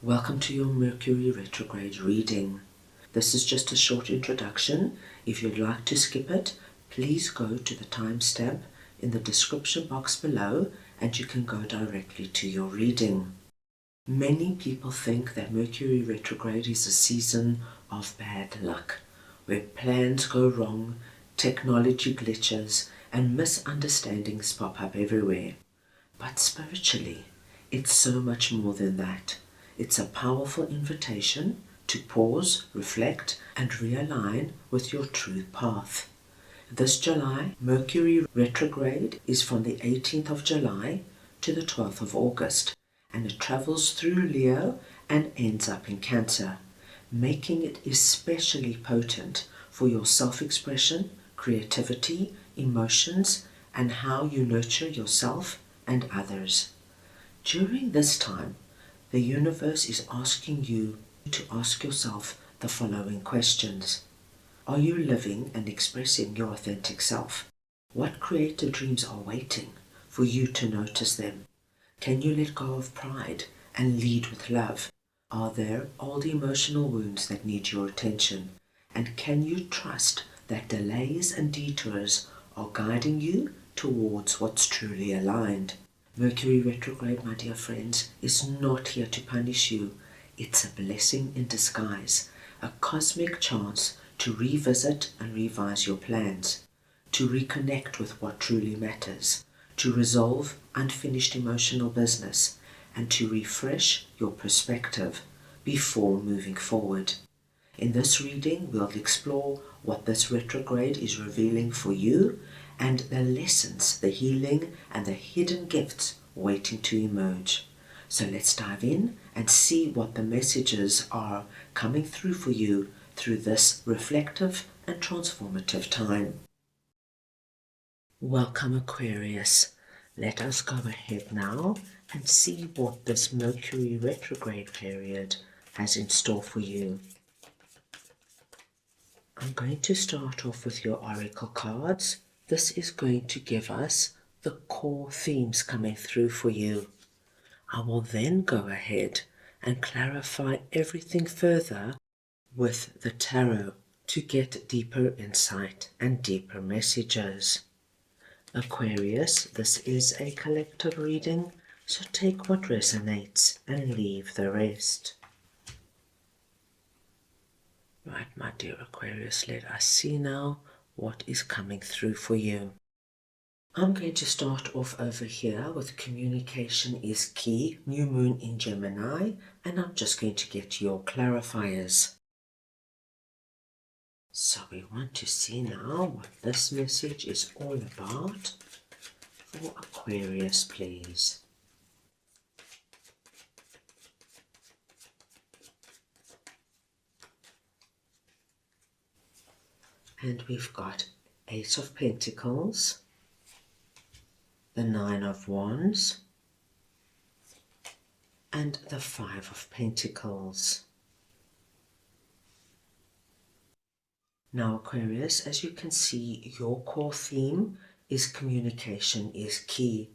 Welcome to your Mercury Retrograde reading. This is just a short introduction. If you'd like to skip it, please go to the timestamp in the description box below and you can go directly to your reading. Many people think that Mercury Retrograde is a season of bad luck, where plans go wrong, technology glitches, and misunderstandings pop up everywhere. But spiritually, it's so much more than that. It's a powerful invitation to pause, reflect, and realign with your true path. This July, Mercury Retrograde is from the 18th of July to the 12th of August, and it travels through Leo and ends up in Cancer, making it especially potent for your self-expression, creativity, emotions, and how you nurture yourself and others. During this time, the universe is asking you to ask yourself the following questions. Are you living and expressing your authentic self? What creative dreams are waiting for you to notice them? Can you let go of pride and lead with love? Are there old emotional wounds that need your attention? And can you trust that delays and detours are guiding you towards what's truly aligned? Mercury retrograde, my dear friends, is not here to punish you. It's a blessing in disguise, a cosmic chance to revisit and revise your plans, to reconnect with what truly matters, to resolve unfinished emotional business, and to refresh your perspective before moving forward. In this reading, we'll explore what this retrograde is revealing for you and the lessons, the healing, and the hidden gifts waiting to emerge. So let's dive in and see what the messages are coming through for you through this reflective and transformative time. Welcome, Aquarius. Let us go ahead now and see what this Mercury retrograde period has in store for you. I'm going to start off with your oracle cards. This is going to give us the core themes coming through for you. I will then go ahead and clarify everything further with the tarot to get deeper insight and deeper messages. Aquarius, this is a collective reading, so take what resonates and leave the rest. Right, my dear Aquarius, let us see now what is coming through for you. I'm going to start off over here with communication is key, new moon in Gemini, and I'm just going to get your clarifiers. So we want to see now what this message is all about for Aquarius, please. And we've got Ace of Pentacles, the Nine of Wands, and the Five of Pentacles. Now, Aquarius, as you can see, your core theme is communication is key,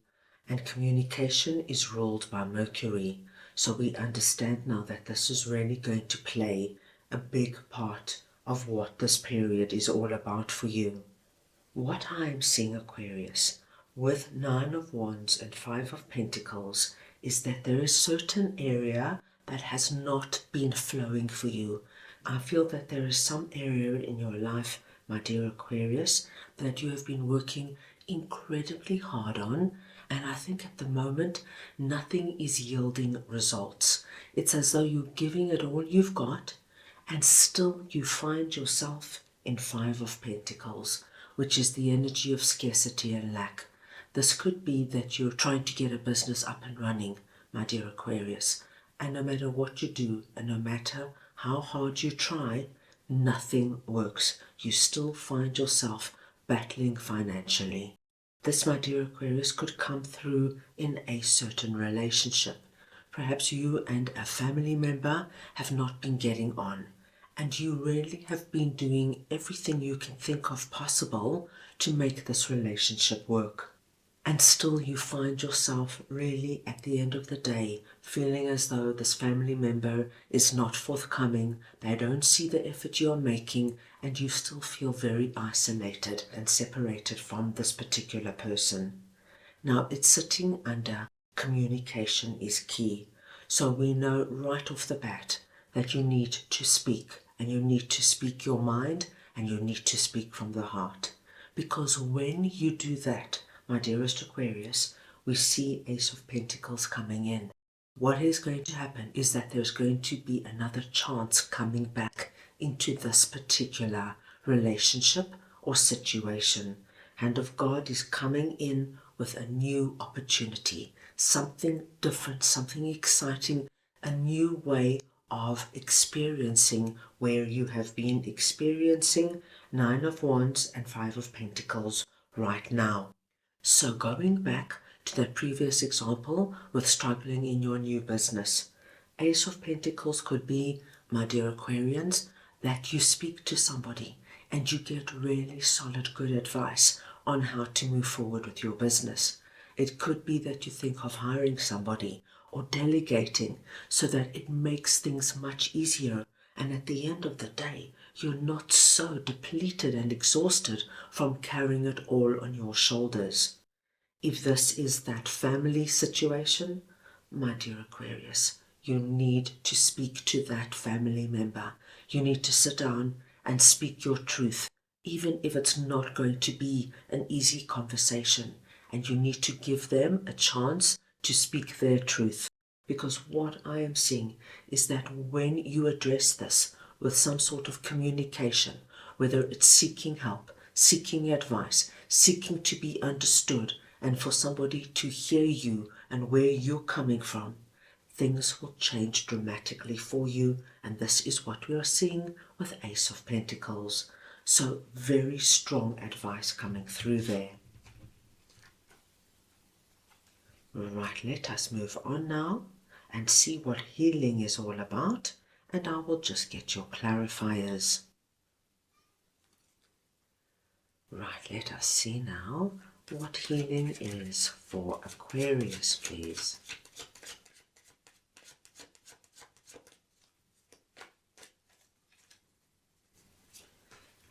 and communication is ruled by Mercury. So we understand now that this is really going to play a big part of what this period is all about for you. What I am seeing, Aquarius, with Nine of Wands and Five of Pentacles is that there is certain area that has not been flowing for you. I feel that there is some area in your life, my dear Aquarius, that you have been working incredibly hard on, and I think at the moment nothing is yielding results. It's as though you're giving it all you've got and still you find yourself in Five of Pentacles, which is the energy of scarcity and lack. This could be that you're trying to get a business up and running, my dear Aquarius, and no matter what you do and no matter how hard you try, nothing works. You still find yourself battling financially. This, my dear Aquarius, could come through in a certain relationship. Perhaps you and a family member have not been getting on, and you really have been doing everything you can think of possible to make this relationship work. And still you find yourself really at the end of the day feeling as though this family member is not forthcoming, they don't see the effort you are making, and you still feel very isolated and separated from this particular person. Now it's sitting under communication is key. So we know right off the bat that you need to speak, and you need to speak your mind, and you need to speak from the heart. Because when you do that, my dearest Aquarius, we see Ace of Pentacles coming in. What is going to happen is that there's going to be another chance coming back into this particular relationship or situation. Hand of God is coming in with a new opportunity, something different, something exciting, a new way of experiencing where you have been experiencing Nine of Wands and Five of Pentacles right now. So going back to that previous example with struggling in your new business, Ace of Pentacles could be, my dear Aquarians, that you speak to somebody and you get really solid good advice on how to move forward with your business. It could be that you think of hiring somebody or delegating so that it makes things much easier, and at the end of the day you're not so depleted and exhausted from carrying it all on your shoulders. If this is that family situation, my dear Aquarius, you need to speak to that family member. You need to sit down and speak your truth, even if it's not going to be an easy conversation. And you need to give them a chance to speak their truth. Because what I am seeing is that when you address this with some sort of communication, whether it's seeking help, seeking advice, seeking to be understood, and for somebody to hear you and where you're coming from, things will change dramatically for you. And this is what we are seeing with Ace of Pentacles. So very strong advice coming through there. Right, let us move on now and see what healing is all about, and I will just get your clarifiers. Right, let us see now what healing is for Aquarius, please.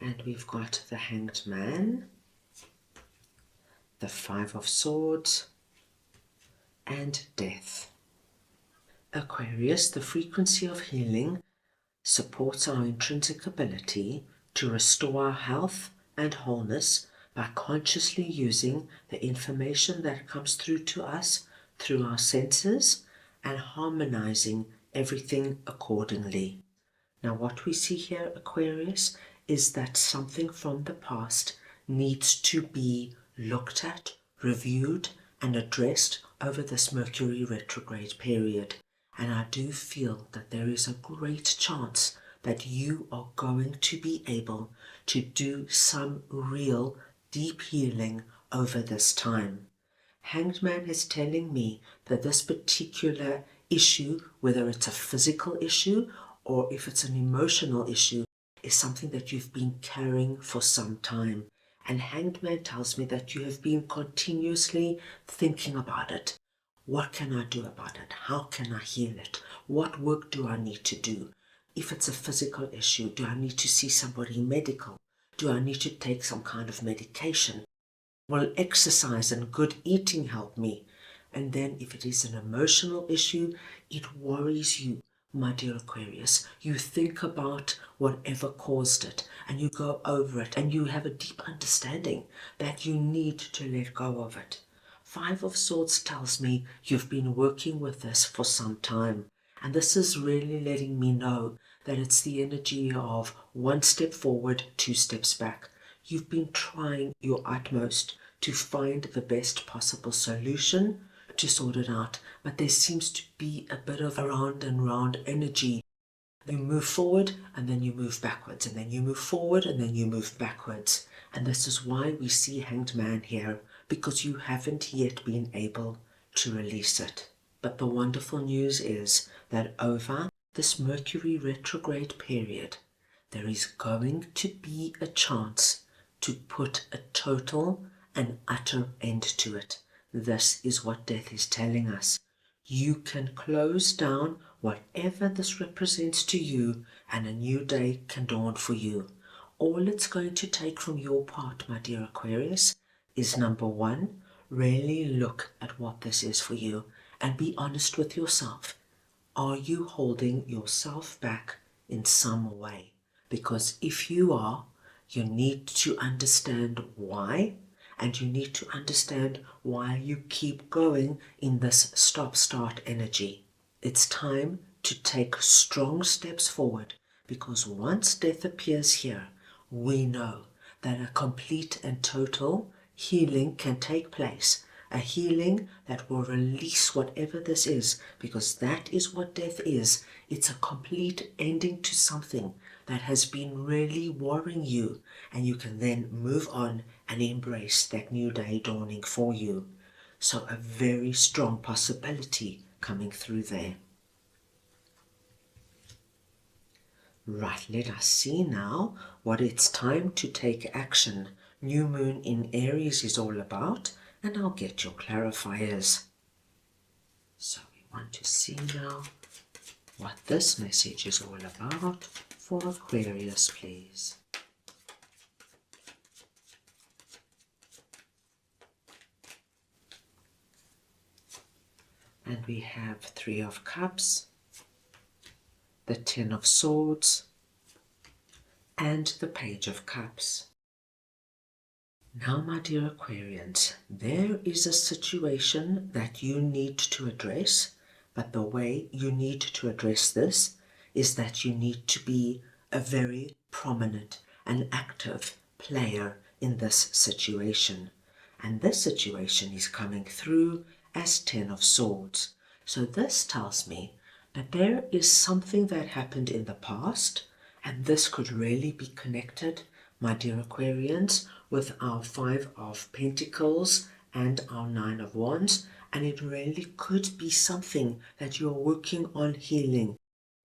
And we've got the Hanged Man, the Five of Swords, and Death. Aquarius, the frequency of healing supports our intrinsic ability to restore our health and wholeness by consciously using the information that comes through to us through our senses and harmonizing everything accordingly. Now what we see here, Aquarius, is that something from the past needs to be looked at, reviewed, and addressed over this Mercury retrograde period. And I do feel that there is a great chance that you are going to be able to do some real deep healing over this time. Hanged Man is telling me that this particular issue, whether it's a physical issue or if it's an emotional issue, is something that you've been carrying for some time. And Hanged Man tells me that you have been continuously thinking about it. What can I do about it? How can I heal it? What work do I need to do? If it's a physical issue, do I need to see somebody medical? Do I need to take some kind of medication? Will exercise and good eating help me? And then if it is an emotional issue, it worries you, my dear Aquarius. You think about whatever caused it and you go over it and you have a deep understanding that you need to let go of it. Five of Swords tells me you've been working with this for some time, and this is really letting me know that it's the energy of one step forward, two steps back. You've been trying your utmost to find the best possible solution to sort it out, but there seems to be a bit of a round and round energy. You move forward and then you move backwards, and then you move forward and then you move backwards. And this is why we see Hanged Man here, because you haven't yet been able to release it. But the wonderful news is that over this Mercury retrograde period, there is going to be a chance to put a total and utter end to it. this is what death is telling us. You can close down whatever this represents to you, and a new day can dawn for you. All it's going to take from your part, my dear Aquarius, is number one, really look at what this is for you and be honest with yourself. Are you holding yourself back in some way? Because if you are, you need to understand why, and you need to understand why you keep going in this stop-start energy. It's time to take strong steps forward, because once death appears here, we know that a complete and total healing can take place. A healing that will release whatever this is, because that is what death is. It's a complete ending to something that has been really worrying you, and you can then move on and embrace that new day dawning for you. So a very strong possibility coming through there. Right, let us see now what it's time to take action. New moon in Aries is all about, and I'll get your clarifiers. So we want to see now what this message is all about for Aquarius, please. And we have Three of Cups, the Ten of Swords, and the Page of Cups. Now, my dear Aquarians, there is a situation that you need to address, but the way you need to address this is that you need to be a very prominent and active player in this situation. And this situation is coming through as Ten of Swords. So this tells me that there is something that happened in the past, and this could really be connected, my dear Aquarians, with our Five of Pentacles and our Nine of Wands, and it really could be something that you're working on healing.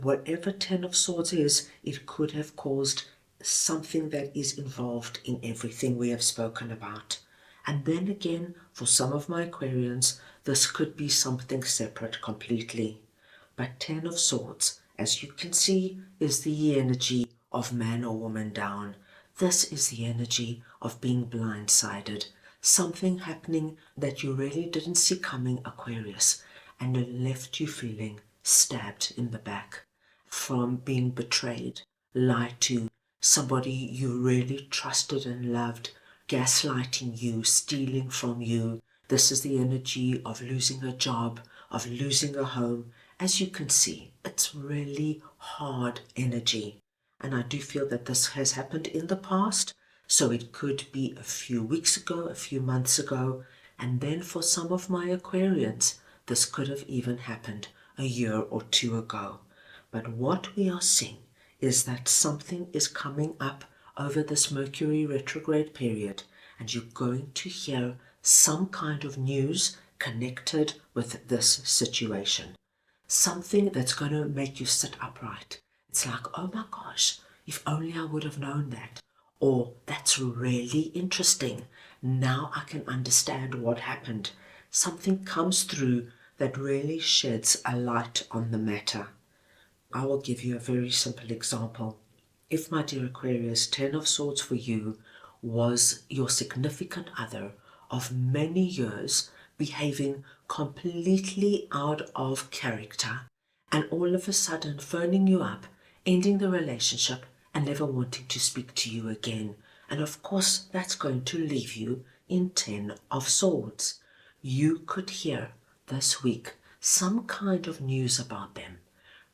Whatever Ten of Swords is, it could have caused something that is involved in everything we have spoken about. And then again, for some of my Aquarians, this could be something separate completely. But Ten of Swords, as you can see, is the energy of man or woman down. This is the energy of being blindsided. Something happening that you really didn't see coming, Aquarius, and it left you feeling stabbed in the back from being betrayed, lied to, somebody you really trusted and loved, gaslighting you, stealing from you. This is the energy of losing a job, of losing a home. As you can see, it's really hard energy. And I do feel that this has happened in the past. So it could be a few weeks ago, a few months ago. And then for some of my Aquarians, this could have even happened a year or two ago. But what we are seeing is that something is coming up over this Mercury retrograde period, and you're going to hear some kind of news connected with this situation. Something that's going to make you sit upright. It's like, oh my gosh, if only I would have known that. Or, that's really interesting. Now I can understand what happened. Something comes through that really sheds a light on the matter. I will give you a very simple example. If, my dear Aquarius, Ten of Swords for you was your significant other of many years behaving completely out of character, and all of a sudden phoning you up, ending the relationship, and never wanting to speak to you again. And of course, that's going to leave you in Ten of Swords. You could hear this week some kind of news about them.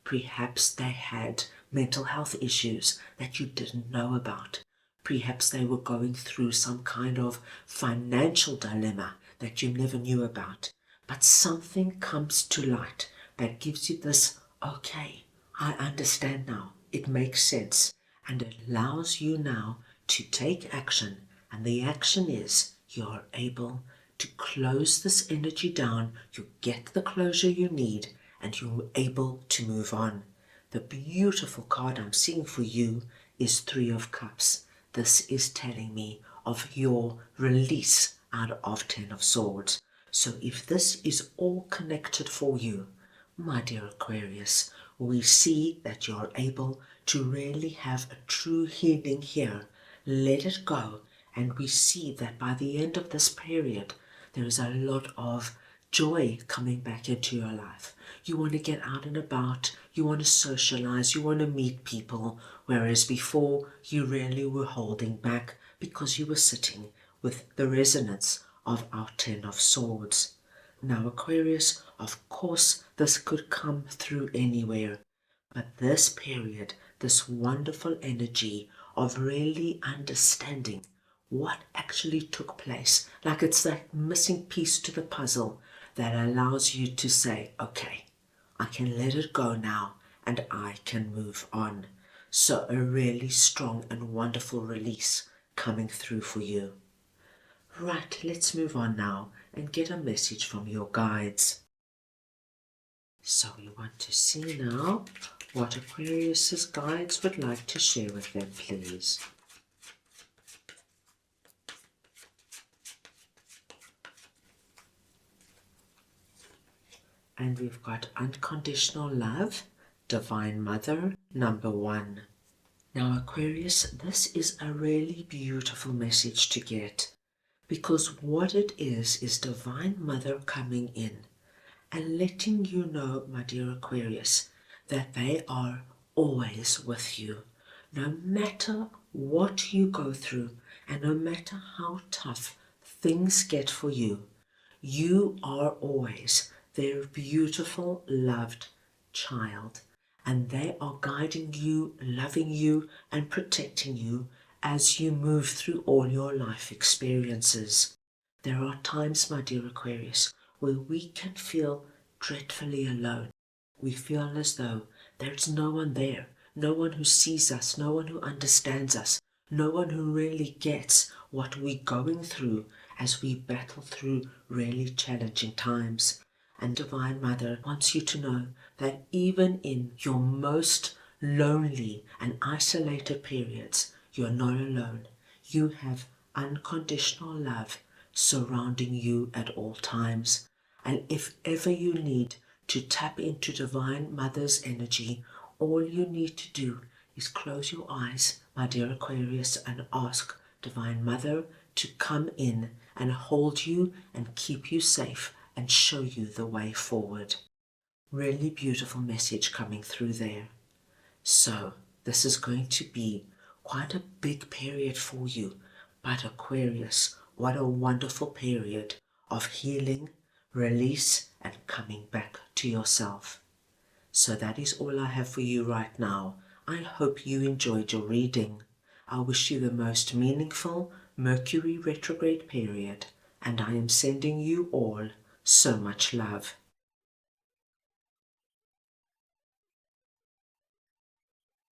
Perhaps they had mental health issues that you didn't know about. Perhaps they were going through some kind of financial dilemma that you never knew about. But something comes to light that gives you this, okay, I understand now. It makes sense. And it allows you now to take action. And the action is you're able to close this energy down. You get the closure you need, and you're able to move on. The beautiful card I'm seeing for you is Three of Cups. This is telling me of your release out of Ten of Swords. So if this is all connected for you, my dear Aquarius, we see that you're able to really have a true healing here. Let it go. And we see that by the end of this period, there is a lot of joy coming back into your life. You want to get out and about, you want to socialize, you want to meet people, whereas before you really were holding back because you were sitting with the resonance of our Ten of Swords. Now, Aquarius, of course, this could come through anywhere, but this period, this wonderful energy of really understanding what actually took place, like it's that missing piece to the puzzle that allows you to say, okay, I can let it go now and I can move on. So a really strong and wonderful release coming through for you. Right, let's move on now and get a message from your guides. So we want to see now what Aquarius's guides would like to share with them, please. And we've got unconditional love, Divine Mother, number 1. Now Aquarius, this is a really beautiful message to get, because what it is Divine Mother coming in and letting you know, my dear Aquarius, that they are always with you. No matter what you go through and no matter how tough things get for you, you are always their beautiful, loved child. And they are guiding you, loving you, and protecting you as you move through all your life experiences. There are times, my dear Aquarius, where we can feel dreadfully alone. We feel as though there's no one there, no one who sees us, no one who understands us, no one who really gets what we're going through as we battle through really challenging times. And Divine Mother wants you to know that even in your most lonely and isolated periods, you're not alone. You have unconditional love surrounding you at all times. And if ever you need to tap into Divine Mother's energy, all you need to do is close your eyes, my dear Aquarius, and ask Divine Mother to come in and hold you and keep you safe and show you the way forward. Really beautiful message coming through there. So this is going to be quite a big period for you, but Aquarius, what a wonderful period of healing, release, and coming back to yourself. So that is all I have for you right now. I hope you enjoyed your reading. I wish you the most meaningful Mercury retrograde period, and I am sending you all so much love.